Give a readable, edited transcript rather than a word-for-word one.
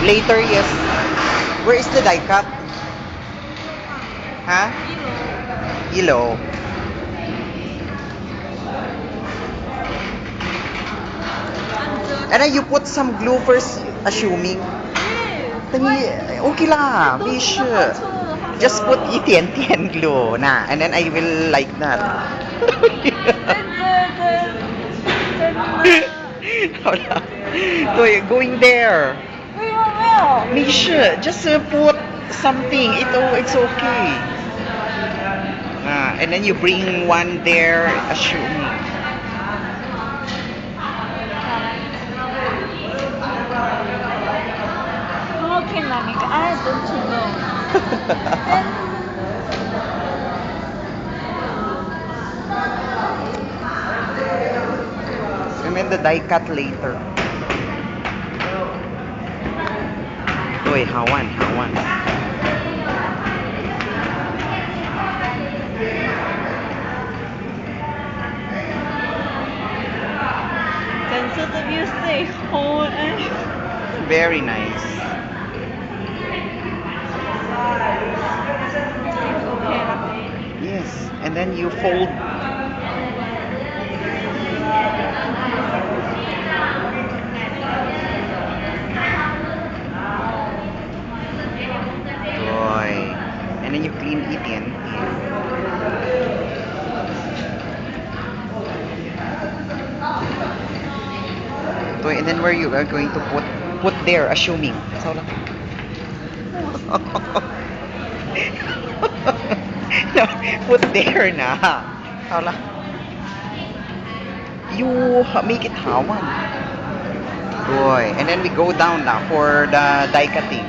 Later, yes. Where is the die cut? Huh? Ilo. And then you put some glue first, assuming. Okay lah, we should. Just put 一点点 glue, nah, and then I will like that. 好了，对，going there. 没有。没事，just put something. It's okay. And then you bring one there, assuming. How can I don't know. And then the die cut later. Uy, hawan. Cancel the music. Very nice. Yes, and then you fold. Boy. And then you clean it in. Toy, and then where you are going to put there, assuming. So, no, put there na. Hala. You make it hawan. Boy, and then we go down now for the die cutting.